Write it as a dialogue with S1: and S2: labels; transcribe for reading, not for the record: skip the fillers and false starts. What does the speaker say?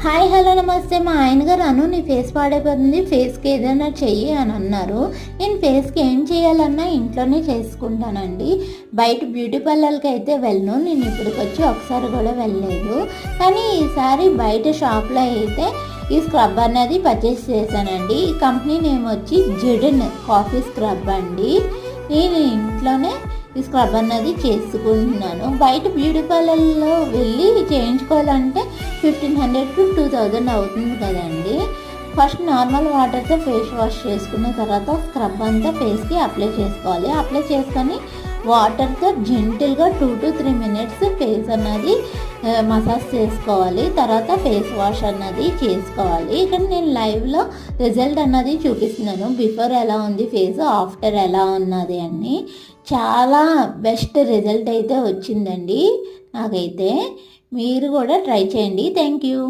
S1: Hi hello నమస్తే. మా ఆయన గారు అను నీ ఫేస్ పాడైపోతుంది, ఫేస్కి ఏదైనా చెయ్యి అని అన్నారు. నేను ఫేస్కి ఏం చేయాలన్నా ఇంట్లోనే చేసుకుంటానండి. బయట బ్యూటీ పార్లర్కి అయితే వెళ్ళను. నేను ఇప్పటికొచ్చి ఒకసారి కూడా వెళ్ళలేదు. కానీ ఈసారి బయట షాప్లో అయితే ఈ స్క్రబ్ అనేది పర్చేస్ చేశానండి. ఈ కంపెనీ నేమ్ వచ్చి జిడెన్ కాఫీ స్క్రబ్ అండి. నేను ఇంట్లోనే ఈ స్క్రబ్ అన్నది చేసుకుంటున్నాను. బయట బ్యూటీ పార్లర్లో వెళ్ళి చేయించుకోవాలంటే 1500 to 2000 అవుతుంది కదండి. ఫస్ట్ నార్మల్ వాటర్తో ఫేస్ వాష్ చేసుకున్న తర్వాత స్క్రబ్ అంతా ఫేస్కి అప్లై చేసుకోవాలి. అప్లై చేసుకొని వాటర్తో జెంటిల్గా 2 to 3 minutes ఫేస్ అన్నది మసాజ్ చేసుకోవాలి. తర్వాత ఫేస్ వాష్ అన్నది చేసుకోవాలి. ఇక్కడ నేను లైవ్లో రిజల్ట్ అన్నది చూపిస్తున్నాను. బిఫోర్ ఎలా ఉంది ఫేస్, ఆఫ్టర్ ఎలా ఉన్నది అని. చాలా బెస్ట్ రిజల్ట్ అయితే వచ్చిందండి నాకైతే. మీరు కూడా ట్రై చేయండి. Thank you.